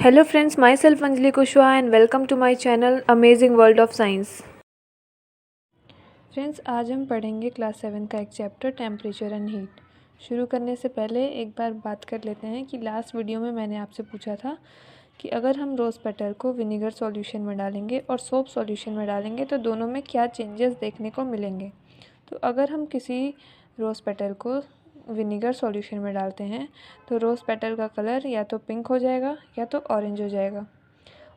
Hello friends, myself Anjali Kushwaha and welcome to my channel Amazing World of Science। Friends, आज हम पढ़ेंगे class 7 का एक chapter temperature and heat. शुरू करने से पहले एक बार बात कर लेते हैं कि लास्ट वीडियो में मैंने आपसे पूछा था कि अगर हम रोज़ पेटल को विनेगर सॉल्यूशन में डालेंगे और सोप सॉल्यूशन में डालेंगे तो दोनों में क्या चेंजेस देखने को मिलेंगे। तो अगर हम किसी रोज़ पेटल को विनेगर सॉल्यूशन में डालते हैं तो रोज़ पेटल का कलर या तो पिंक हो जाएगा या तो ऑरेंज हो जाएगा,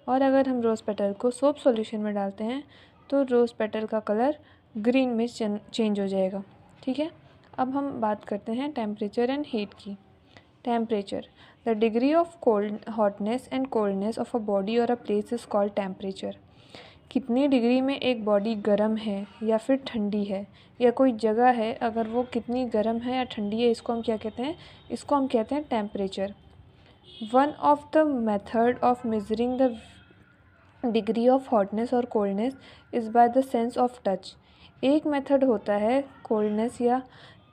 और अगर हम रोज़ पेटल को सोप सॉल्यूशन में डालते हैं तो रोज़ पेटल का कलर ग्रीन में चेंज हो जाएगा। ठीक है, अब हम बात करते हैं टेम्परेचर एंड हीट की। Temperature, the degree of cold hotness and coldness of a body और a place is called temperature. कितनी डिग्री में एक बॉडी गर्म है या फिर ठंडी है, या कोई जगह है अगर वो कितनी गर्म है या ठंडी है, इसको हम क्या कहते हैं? इसको हम कहते हैं temperature. One of the method of measuring the degree of hotness और coldness is by the sense of touch. एक मेथड होता है कोल्डनेस या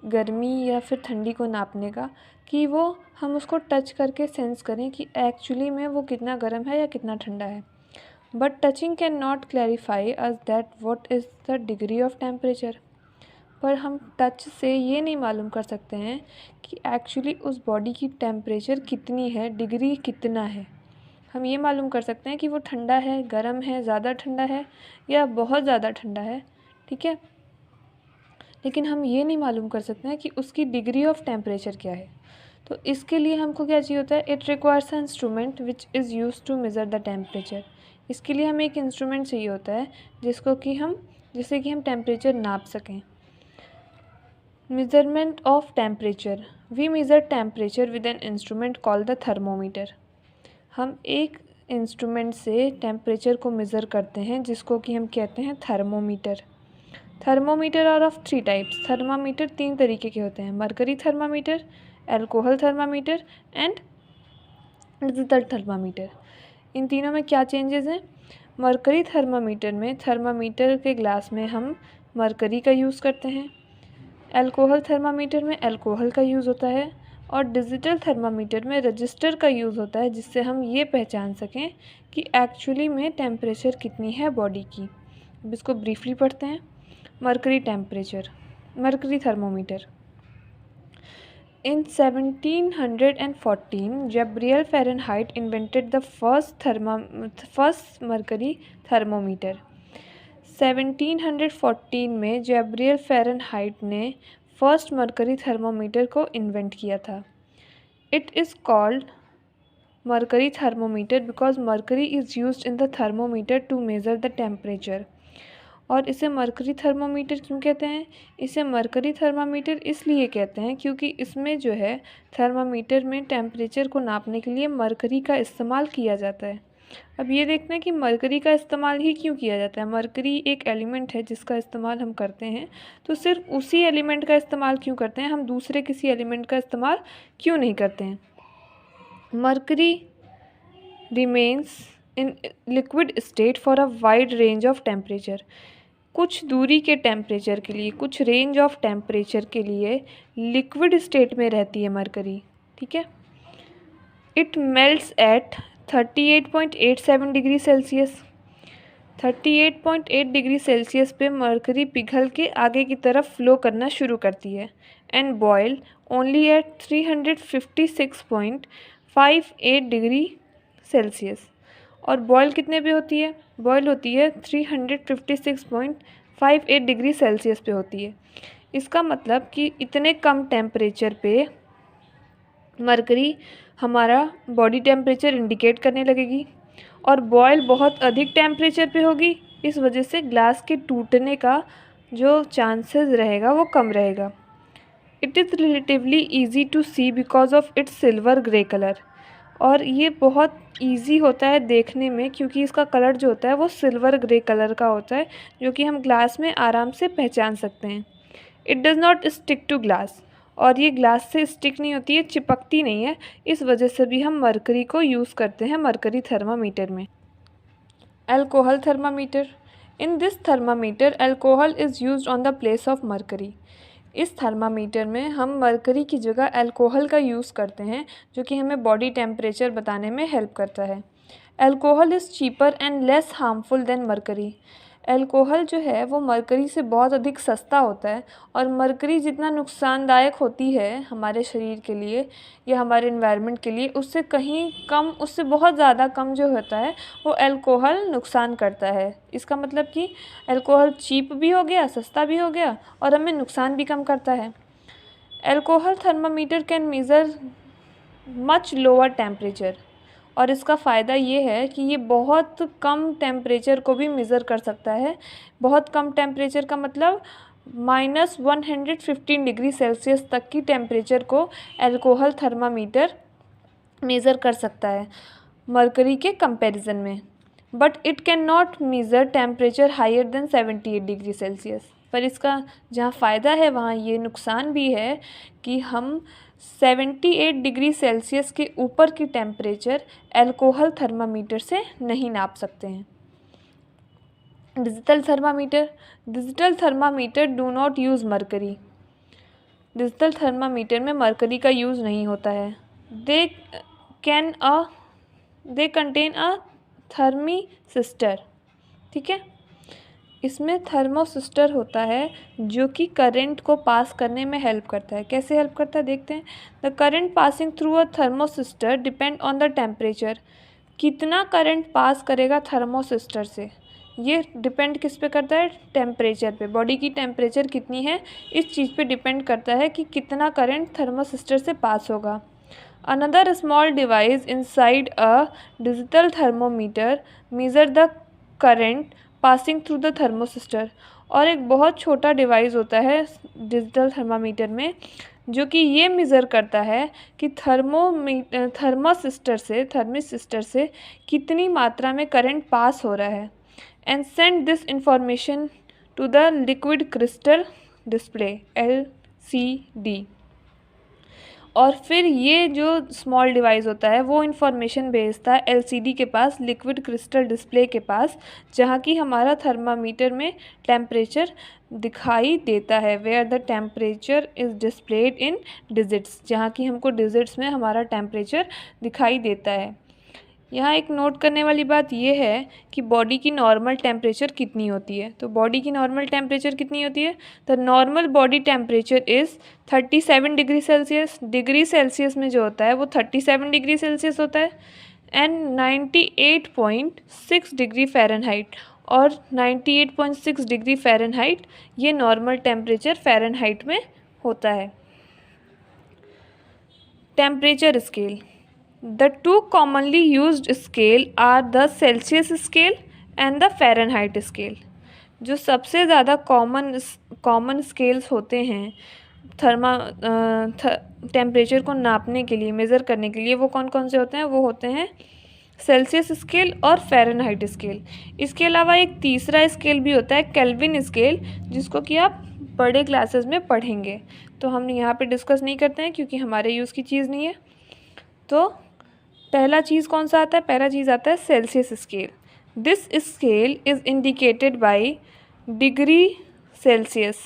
गर्मी या फिर ठंडी को नापने का, कि वो हम उसको टच करके सेंस करें कि एक्चुअली में वो कितना गर्म है या कितना ठंडा है। But touching can not clarify us that what is the degree of temperature. पर हम टच से ये नहीं मालूम कर सकते हैं कि एक्चुअली उस बॉडी की टेम्परेचर कितनी है, डिग्री कितना है। हम ये मालूम कर सकते हैं कि वो ठंडा है, गर्म है, ज़्यादा ठंडा है या बहुत ज़्यादा ठंडा है। ठीक है, लेकिन हम ये नहीं मालूम कर सकते हैं कि उसकी डिग्री ऑफ टेम्परेचर क्या है। तो इसके लिए हमको क्या चाहिए होता है? It requires an instrument which is use to measure the temperature. इसके लिए हमें एक इंस्ट्रूमेंट चाहिए होता है जिससे कि हम टेम्परेचर नाप सकें। Measurement of temperature, we measure temperature with an instrument called the thermometer. हम एक इंस्ट्रूमेंट से टेम्परेचर को मेज़र करते हैं जिसको कि हम कहते हैं thermometer. Thermometer are of 3 types. Thermometer 3 तरीके के होते हैं: mercury thermometer, alcohol thermometer and digital thermometer. इन तीनों में क्या चेंजेस हैं? मरकरी थर्मामीटर में थर्मामीटर के ग्लास में हम मरकरी का यूज़ करते हैं। एल्कोहल थर्मामीटर में एल्कोहल का यूज़ होता है, और डिजिटल थर्मामीटर में रजिस्टर का यूज़ होता है जिससे हम ये पहचान सकें कि एक्चुअली में टेम्परेचर कितनी है बॉडी की। अब इसको ब्रीफली पढ़ते हैं। Mercury temperature, mercury thermometer. In 1714, Gabriel Fahrenheit invented the first mercury thermometer. 1714 में जैब्रियल फ़ारेनहाइट ने फर्स्ट मरकरी थर्मोमीटर को इन्वेंट किया था। It is called mercury thermometer because mercury is used in the thermometer to measure the temperature. और इसे mercury thermometer क्यों कहते हैं? इसे मरकरी थर्मामीटर इसलिए कहते हैं क्योंकि इसमें जो है थर्मामीटर में टेम्परेचर को नापने के लिए मरकरी का इस्तेमाल किया जाता है। अब ये देखते हैं कि मरकरी का इस्तेमाल ही क्यों किया जाता है। मरकरी एक एलिमेंट है जिसका इस्तेमाल हम करते हैं, तो सिर्फ उसी एलिमेंट का इस्तेमाल क्यों करते हैं, हम दूसरे किसी एलिमेंट का इस्तेमाल क्यों नहीं करते हैं। Mercury remains in liquid state for a wide range of temperature. कुछ दूरी के टेम्परेचर के लिए, कुछ रेंज ऑफ टेम्परेचर के लिए लिक्विड स्टेट में रहती है मरकरी। ठीक है, it melts at 38.87 degree Celsius. 38.8 degree Celsius पे मरकरी पिघल के आगे की तरफ फ्लो करना शुरू करती है and boil only at 356.58 degree Celsius. और बॉयल कितने पे होती है? बॉयल होती है 356.58 डिग्री सेल्सियस पे होती है। इसका मतलब कि इतने कम टेम्परेचर पे मरकरी हमारा बॉडी टेम्परेचर इंडिकेट करने लगेगी, और बॉयल बहुत अधिक टेम्परेचर पे होगी। इस वजह से ग्लास के टूटने का जो चांसेस रहेगा वो कम रहेगा। It is relatively easy to see because of its silver grey colour. और ये बहुत इजी होता है देखने में क्योंकि इसका कलर जो होता है वो सिल्वर ग्रे कलर का होता है, जो कि हम ग्लास में आराम से पहचान सकते हैं। It does not stick to glass, और ये ग्लास से स्टिक नहीं होती है, चिपकती नहीं है। इस वजह से भी हम मरकरी को यूज़ करते हैं मरकरी थर्मामीटर में। Alcohol thermometer, in this thermometer alcohol is used on the place of mercury. इस थर्मामीटर में हम मरकरी की जगह अल्कोहल का यूज़ करते हैं, जो कि हमें बॉडी टेम्परेचर बताने में हेल्प करता है। Alcohol is cheaper and less harmful than mercury. Alcohol जो है वो मरकरी से बहुत अधिक सस्ता होता है, और मरकरी जितना नुकसानदायक होती है हमारे शरीर के लिए या हमारे एनवायरनमेंट के लिए, उससे कहीं कम, उससे बहुत ज़्यादा कम जो होता है वो अल्कोहल नुकसान करता है। इसका मतलब कि अल्कोहल चीप भी हो गया, सस्ता भी हो गया, और हमें नुकसान भी कम करता है। Alcohol thermometer can measure much lower temperature, और इसका फ़ायदा ये है कि ये बहुत कम टेम्परेचर को भी मेज़र कर सकता है। बहुत कम टेम्परेचर का मतलब -115 डिग्री सेल्सियस तक की टेम्परेचर को अल्कोहल थर्मामीटर मेज़र कर सकता है मरकरी के कंपैरिजन में। But it can not measure temperature higher than 78 degree Celsius. पर इसका जहाँ फ़ायदा है वहाँ ये नुकसान भी है कि हम 78 डिग्री सेल्सियस के ऊपर की टेम्परेचर अल्कोहल थर्मामीटर से नहीं नाप सकते हैं। Digital thermometer do not use mercury. Digital thermometer में मरकरी का यूज़ नहीं होता है। They contain a thermistor. ठीक है, इसमें थर्मोसिस्टर होता है जो कि करंट को पास करने में हेल्प करता है। कैसे हेल्प करता है देखते हैं। The current passing through a thermistor depend on the temperature. कितना करंट पास करेगा थर्मोसिस्टर से, ये डिपेंड किस पे करता है, टेम्परेचर पे। बॉडी की टेम्परेचर कितनी है इस चीज़ पे डिपेंड करता है कि कितना करंट थर्मोसिस्टर से पास होगा। Another small device inside a digital thermometer measure the current passing through the thermistor. और एक बहुत छोटा डिवाइस होता है डिजिटल थर्मामीटर में जो कि ये मेज़र करता है कि थर्मिसिस्टर से कितनी मात्रा में करंट पास हो रहा है, and send this information to the liquid crystal display LCD। और फिर ये जो स्मॉल डिवाइस होता है वो इन्फॉर्मेशन भेजता है LCD के पास, लिक्विड क्रिस्टल डिस्प्ले के पास, जहाँ की हमारा थर्मामीटर में टेम्परेचर दिखाई देता है। Where the temperature is displayed in digits, जहाँ की हमको डिजिट्स में हमारा टेम्परेचर दिखाई देता है। यहाँ एक नोट करने वाली बात यह है कि बॉडी की नॉर्मल टेम्परेचर कितनी होती है। तो बॉडी की नॉर्मल टेम्परेचर कितनी होती है, the normal body temperature is 37 degree Celsius. Degree Celsius में जो होता है वो 37 डिग्री सेल्सियस होता है, एंड 98.6 डिग्री फ़ारेनहाइट। और 98.6 डिग्री फ़ारेनहाइट ये नॉर्मल टेम्परेचर फ़ारेनहाइट में होता है। Temperature scale. The two commonly used scale are the Celsius scale and the Fahrenheit scale। जो सबसे ज़्यादा कॉमन स्केल्स होते हैं टेम्परेचर को नापने के लिए, मेज़र करने के लिए, वो कौन कौन से होते हैं, वो होते हैं सेल्सियस स्केल और फ़ारेनहाइट स्केल। इसके अलावा एक तीसरा स्केल भी होता है केल्विन स्केल, जिसको कि आप बड़े क्लासेस में पढ़ेंगे, तो हम यहाँ पे डिस्कस नहीं करते हैं क्योंकि हमारे यूज़ की चीज़ नहीं है। तो पहला चीज़ कौन सा आता है, पहला चीज़ आता है Celsius scale. This scale is indicated by degree Celsius.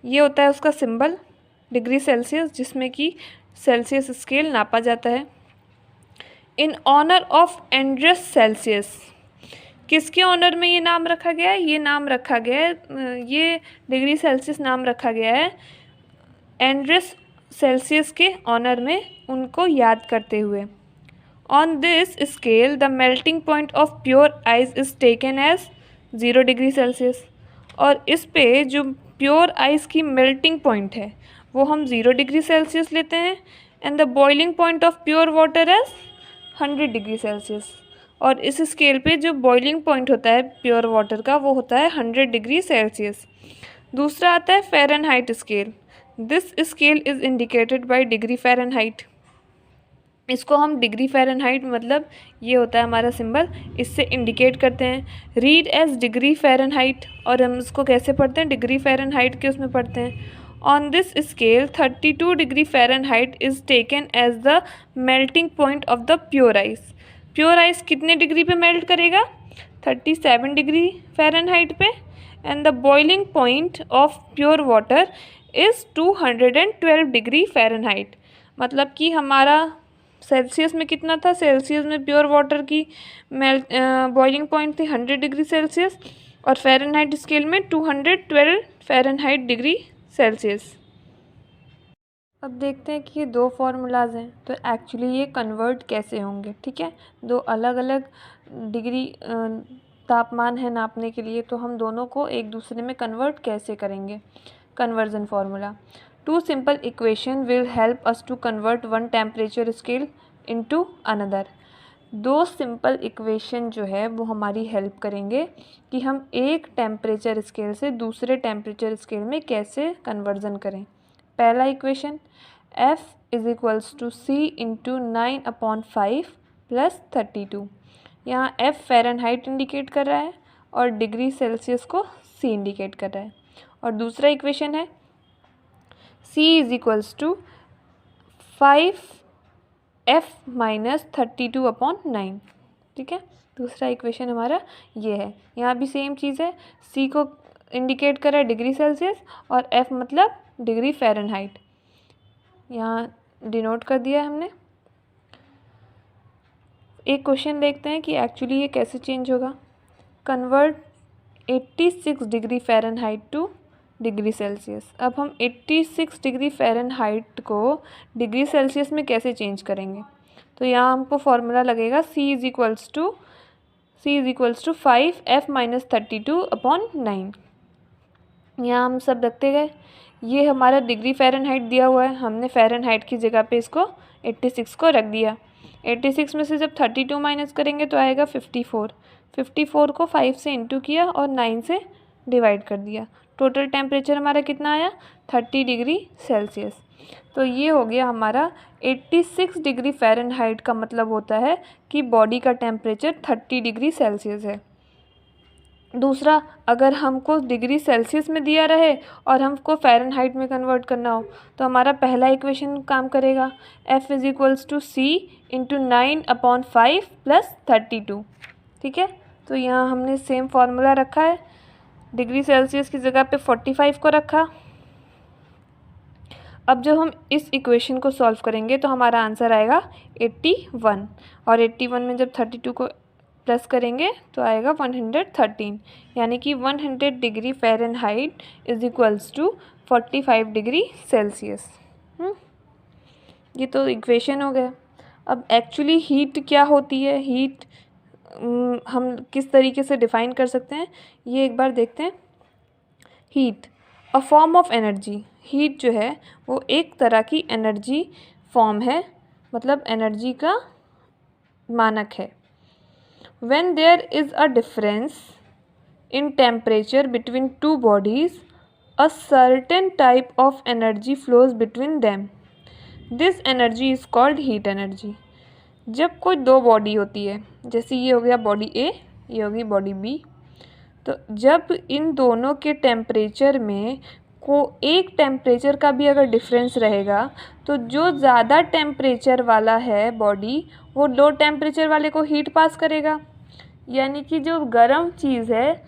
ये होता है उसका सिंबल डिग्री सेल्सियस, जिसमें कि सेल्सियस स्केल नापा जाता है। In honour of Anders Celsius. किसके ऑनर में ये नाम रखा गया है, ये नाम रखा गया है, ये डिग्री सेल्सियस नाम रखा गया है एंड्रस सेल्सियस के ऑनर में, उनको याद करते हुए। On this scale the melting point of pure ice is taken as 0 degree Celsius. और इस पे जो प्योर आइस की मेल्टिंग पॉइंट है वो हम 0 डिग्री सेल्सियस लेते हैं, and the boiling point of pure water as 100 degree Celsius. और इस स्केल पे जो बॉइलिंग पॉइंट होता है प्योर वाटर का वो होता है 100 डिग्री सेल्सियस। दूसरा आता है Fahrenheit scale. This scale is indicated by degree Fahrenheit. इसको हम डिग्री फ़ारेनहाइट, मतलब ये होता है हमारा सिंबल, इससे इंडिकेट करते हैं। रीड एज डिग्री फ़ारेनहाइट, और हम इसको कैसे पढ़ते हैं, डिग्री फ़ारेनहाइट के उसमें पढ़ते हैं। On this scale 32 degree Fahrenheit is taken as the melting point of the pure ice. Pure ice कितने डिग्री पे मेल्ट करेगा, 37 डिग्री फ़ारेनहाइट पे, and the boiling point of pure water is 212 degree Fahrenheit. मतलब कि हमारा Celsius में कितना था, सेल्सियस में प्योर वाटर की बॉइलिंग पॉइंट थी 100 डिग्री सेल्सियस और फ़ारेनहाइट स्केल में 212 फ़ारेनहाइट डिग्री सेल्सियस। अब देखते हैं कि ये दो फार्मूलाज हैं तो एक्चुअली ये कन्वर्ट कैसे होंगे। ठीक है, दो अलग अलग डिग्री तापमान है नापने के लिए, तो हम दोनों को एक दूसरे में कन्वर्ट कैसे करेंगे। Conversion formula, two simple equation will help us to convert one temperature scale into another. दो सिंपल इक्वेशन जो है वो हमारी हेल्प करेंगे कि हम एक टेम्परेचर स्केल से दूसरे टेम्परेचर स्केल में कैसे कन्वर्जन करें। पहला equation F is equals to C into 9/5 plus 32। यहाँ F फ़ारेनहाइट इंडिकेट कर रहा है और डिग्री सेल्सियस को C इंडिकेट कर रहा है। और दूसरा इक्वेशन है C is equals to 5F minus 32/9। ठीक है, दूसरा इक्वेशन हमारा ये है। यहाँ भी सेम चीज़ है, C को इंडिकेट कर रहा है डिग्री सेल्सियस और F मतलब डिग्री फ़ारेनहाइट, यहाँ डिनोट कर दिया है हमने। एक क्वेश्चन देखते हैं कि एक्चुअली ये कैसे चेंज होगा। Convert 86 degree Fahrenheit two degree Celsius. अब हम 86 डिग्री फ़ारेनहाइट को डिग्री सेल्सियस में कैसे चेंज करेंगे। तो यहाँ हमको फार्मूला लगेगा C is equals to 5F minus 32/9। यहाँ हम सब रखते गए, ये हमारा डिग्री फ़ारेनहाइट दिया हुआ है, हमने फ़ारेनहाइट की जगह पे इसको 86 को रख दिया। 86 में से जब 32 माइनस करेंगे तो आएगा 54। 54 को 5 से इंटू किया और 9 से डिवाइड कर दिया। टोटल टेम्परेचर हमारा कितना आया, 30 डिग्री सेल्सियस। तो ये हो गया हमारा 86 डिग्री फ़ारेनहाइट का मतलब होता है कि बॉडी का टेम्परेचर 30 डिग्री सेल्सियस है। दूसरा, अगर हमको डिग्री सेल्सियस में दिया रहे और हमको फ़ारेनहाइट में कन्वर्ट करना हो तो हमारा पहला इक्वेशन काम करेगा, F is equals to C into 9/5 plus 32। ठीक है, तो यहाँ हमने सेम फार्मूला रखा है, डिग्री सेल्सियस की जगह पे 45 को रखा। अब जब हम इस इक्वेशन को सॉल्व करेंगे तो हमारा आंसर आएगा 81 और 81 में जब 32 को प्लस करेंगे तो आएगा 113, यानी कि 100 degree Fahrenheit is equals to 45 degree Celsius. ये तो इक्वेशन हो गया। अब एक्चुअली हीट क्या होती है, हीट हम किस तरीके से डिफ़ाइन कर सकते हैं ये एक बार देखते हैं। Heat a form of energy, heat जो है वो एक तरह की एनर्जी फॉर्म है, मतलब एनर्जी का मानक है। When there is a difference in temperature between two bodies, a certain type of energy flows between them. This energy is called heat energy. जब कोई दो बॉडी होती है, जैसे ये हो गया बॉडी A, ये होगी बॉडी B, तो जब इन दोनों के टेम्परेचर में को एक टेम्परेचर का भी अगर डिफरेंस रहेगा तो जो ज़्यादा टेम्परेचर वाला है बॉडी वो लो टेम्परेचर वाले को हीट पास करेगा, यानी कि जो गर्म चीज़ है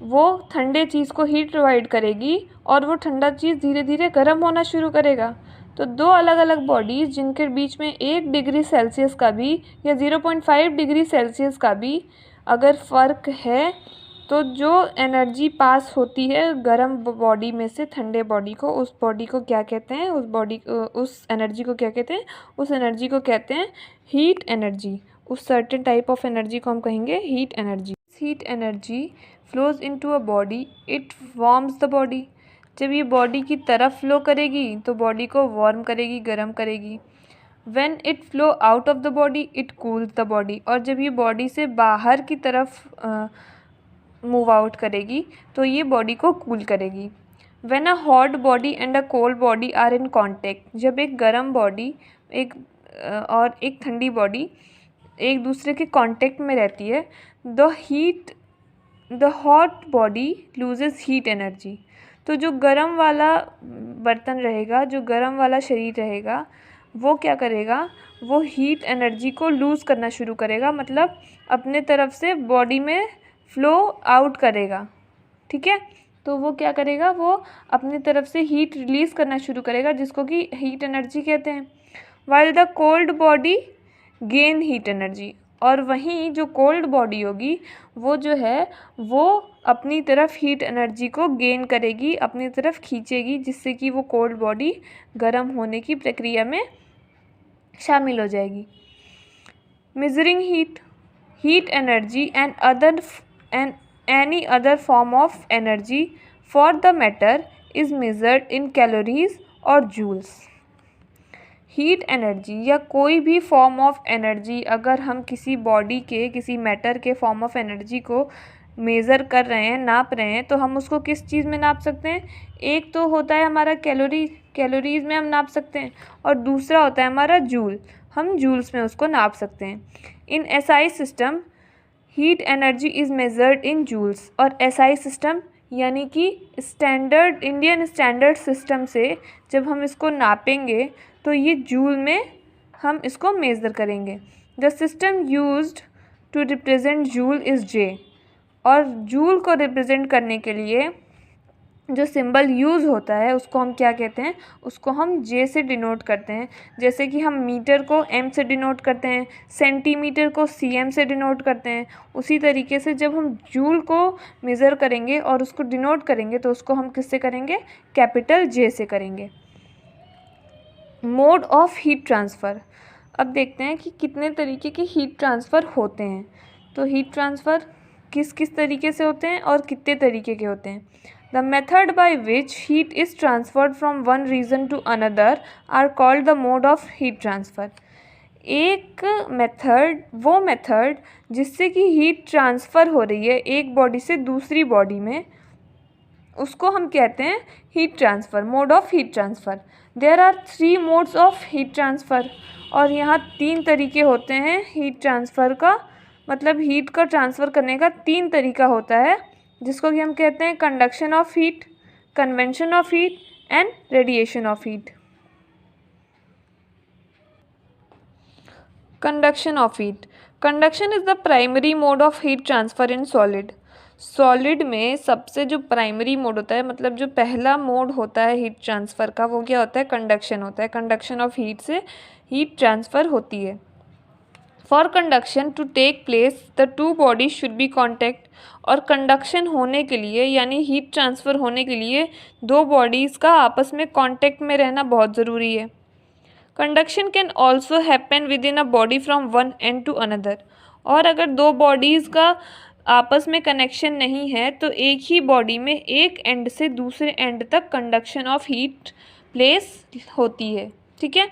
वो ठंडे चीज़ को हीट प्रोवाइड करेगी और वो ठंडा चीज़ धीरे धीरे गर्म होना शुरू करेगा। तो दो अलग अलग बॉडीज़ जिनके बीच में 1 डिग्री सेल्सियस का भी या 0.5 डिग्री सेल्सियस का भी अगर फ़र्क है तो जो एनर्जी पास होती है गर्म बॉडी में से ठंडे बॉडी को, उस बॉडी को क्या कहते हैं, उस एनर्जी को क्या कहते हैं, उस एनर्जी को कहते हैं हीट एनर्जी। उस सर्टेन टाइप ऑफ एनर्जी को हम कहेंगे heat energy. Heat energy flows into a body, it warms the body. जब ये बॉडी की तरफ फ्लो करेगी तो बॉडी को वार्म करेगी, गर्म करेगी। When it flow out of the body it cools the body. और जब ये बॉडी से बाहर की तरफ मूव आउट करेगी तो ये बॉडी को कूल करेगी। When a hot body and a cold body are in contact, जब एक गर्म बॉडी और एक ठंडी बॉडी एक दूसरे के कांटेक्ट में रहती है, the hot body loses heat energy. तो जो गर्म वाला बर्तन रहेगा, जो गर्म वाला शरीर रहेगा, वो क्या करेगा, वो हीट एनर्जी को लूज़ करना शुरू करेगा, मतलब अपने तरफ से बॉडी में फ्लो आउट करेगा। ठीक है। तो वो क्या करेगा, वो अपनी तरफ से हीट रिलीज़ करना शुरू करेगा, जिसको कि हीट एनर्जी कहते हैं। While the cold body gain heat energy, और वहीं जो कोल्ड बॉडी होगी वो जो है वो अपनी तरफ हीट एनर्जी को गेन करेगी, अपनी तरफ खींचेगी, जिससे कि वो कोल्ड बॉडी गर्म होने की प्रक्रिया में शामिल हो जाएगी। Measuring heat energy and any other form of energy for the matter is measured in calories और joules। हीट एनर्जी या कोई भी फॉर्म ऑफ एनर्जी अगर हम किसी बॉडी के, किसी मैटर के फॉर्म ऑफ एनर्जी को मेज़र कर रहे हैं, नाप रहे हैं, तो हम उसको किस चीज़ में नाप सकते हैं? एक तो होता है हमारा कैलोरीज में हम नाप सकते हैं, और दूसरा होता है हमारा जूल, हम जूल्स में उसको नाप सकते हैं। In SI system heat energy is measured in joules, और एसआई सिस्टम यानी कि इंडियन स्टैंडर्ड सिस्टम से जब हम इसको नापेंगे तो ये जूल में हम इसको मेज़र करेंगे। The system used to represent joule is J, और जूल को रिप्रेजेंट करने के लिए जो सिंबल यूज़ होता है उसको हम क्या कहते हैं? उसको हम जे से डिनोट करते हैं। जैसे कि हम मीटर को एम से डिनोट करते हैं, सेंटीमीटर को सीएम से डिनोट करते हैं, उसी तरीके से जब हम जूल को मेज़र करेंगे और उसको डिनोट करेंगे तो उसको हम किससे करेंगे? कैपिटल जे से करेंगे। मोड ऑफ हीट ट्रांसफ़र, अब देखते हैं कि कितने तरीके के हीट ट्रांसफ़र होते हैं। तो हीट ट्रांसफ़र किस किस तरीके से होते हैं और कितने तरीके के होते हैं? The method by which heat is transferred from one region to another are called the mode of heat transfer। एक मेथड, वो मेथड जिससे कि हीट ट्रांसफ़र हो रही है एक बॉडी से दूसरी बॉडी में, उसको हम कहते हैं heat transfer, mode of heat transfer. There are 3 modes of heat transfer, और यहाँ 3 तरीके होते हैं हीट ट्रांसफ़र का, मतलब हीट का ट्रांसफ़र करने का 3 तरीका होता है, जिसको कि हम कहते हैं conduction of heat, convention of heat and radiation of heat. Conduction of heat, conduction is the primary mode of heat transfer in solid. Solid में सबसे जो प्राइमरी मोड होता है, मतलब जो पहला मोड होता है हीट ट्रांसफ़र का, वो क्या होता है? कंडक्शन होता है। कंडक्शन ऑफ हीट से हीट ट्रांसफ़र होती है। For conduction to take place the two bodies should be contact, और कंडक्शन होने के लिए यानी हीट ट्रांसफ़र होने के लिए दो बॉडीज़ का आपस में कांटेक्ट में रहना बहुत ज़रूरी है। Conduction can also happen within a body from one end to another, और अगर दो बॉडीज़ का आपस में कनेक्शन नहीं है तो एक ही बॉडी में एक एंड से दूसरे एंड तक कंडक्शन ऑफ हीट प्लेस होती है। ठीक है।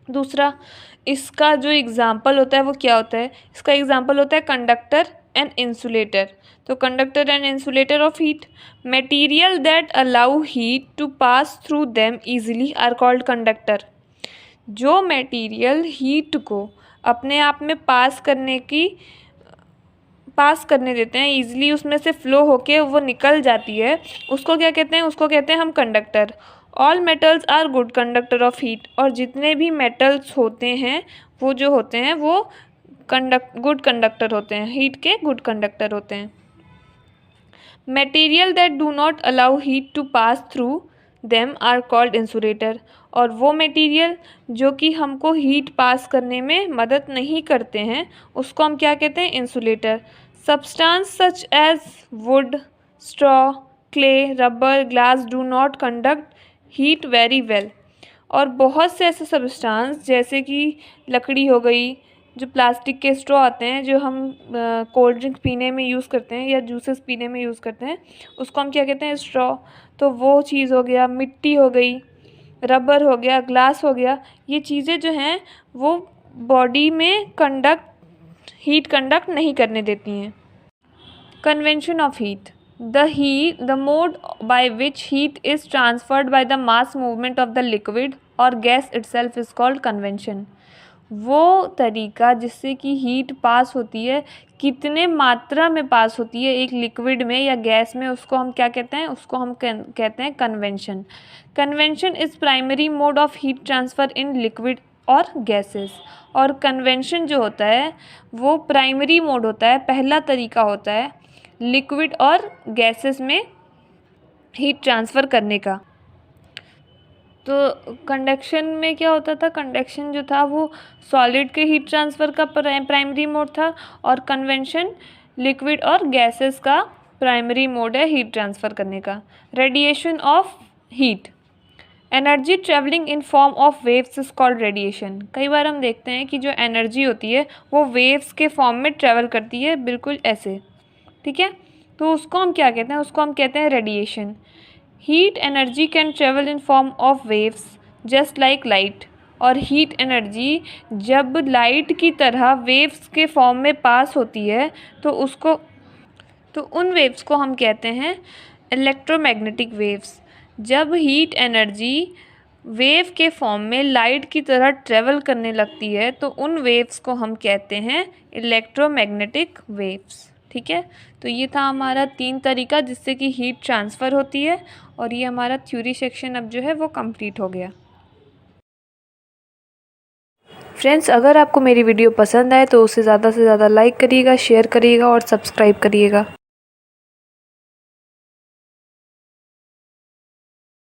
दूसरा, इसका जो एग्ज़ाम्पल होता है वो क्या होता है? इसका एग्ज़ाम्पल होता है कंडक्टर एंड इंसुलेटर। तो conductor and insulator of heat, material that allow heat to pass through them easily are called conductor. जो मटेरियल हीट को अपने आप में पास करने देते हैं, ईजिली उसमें से फ्लो होके वो निकल जाती है, उसको क्या कहते हैं? उसको कहते हैं हम conductor. All metals are good conductor of heat, और जितने भी मेटल्स होते हैं वो जो होते हैं वो गुड कंडक्टर होते हैं, हीट के गुड कंडक्टर होते हैं। Material that do not allow heat to pass through them are called insulator, और वो मटेरियल जो कि हमको हीट पास करने में मदद नहीं करते हैं उसको हम क्या कहते हैं? Insulator. Substance such as wood, straw, clay, rubber, glass do not conduct heat very well, और बहुत से ऐसे सब्सटेंस जैसे कि लकड़ी हो गई, जो प्लास्टिक के स्ट्रॉ आते हैं जो हम कोल्ड ड्रिंक पीने में यूज़ करते हैं या जूसेस पीने में यूज़ करते हैं, उसको हम क्या कहते हैं? स्ट्रॉ। तो वो चीज़ हो गया, मिट्टी हो गई, रबर हो गया, ग्लास हो गया, ये चीज़ें जो हैं वो बॉडी में हीट कंडक्ट नहीं करने देती हैं। Convention of heat, the mode by which heat is transferred by the mass movement of the liquid or gas itself is called convection। वो तरीका जिससे कि हीट पास होती है, कितने मात्रा में पास होती है एक लिक्विड में या गैस में, उसको हम क्या कहते हैं? उसको हम कहते हैं convention. Convention is primary mode of heat transfer in liquid और गैसेस, और कन्वेंशन जो होता है वो प्राइमरी मोड होता है, पहला तरीका होता है लिक्विड और गैसेस में हीट ट्रांसफ़र करने का। तो कंडक्शन में क्या होता था, कंडक्शन जो था वो सॉलिड के हीट ट्रांसफ़र का प्राइमरी मोड था, और कन्वेंशन लिक्विड और गैसेस का प्राइमरी मोड है हीट ट्रांसफ़र करने का। Radiation of heat, energy travelling in form of waves is called radiation. कई बार हम देखते हैं कि जो एनर्जी होती है वो वेव्स के फॉर्म में ट्रेवल करती है, बिल्कुल ऐसे, ठीक है। तो उसको हम क्या कहते हैं, उसको हम कहते हैं radiation. Heat energy can travel in form of waves just like light, और हीट एनर्जी जब लाइट की तरह वेव्स के फॉर्म में पास होती है तो उन वेव्स को हम कहते हैं इलेक्ट्रोमैग्नेटिक वेव्स। जब हीट एनर्जी वेव के फॉर्म में लाइट की तरह ट्रेवल करने लगती है तो उन वेव्स को हम कहते हैं इलेक्ट्रोमैग्नेटिक वेव्स, ठीक है। तो ये था हमारा 3 तरीका जिससे कि हीट ट्रांसफ़र होती है, और ये हमारा थ्योरी सेक्शन अब जो है वो कंप्लीट हो गया। फ्रेंड्स, अगर आपको मेरी वीडियो पसंद आए तो उसे ज़्यादा से ज़्यादा लाइक करिएगा, शेयर करिएगा और सब्सक्राइब करिएगा।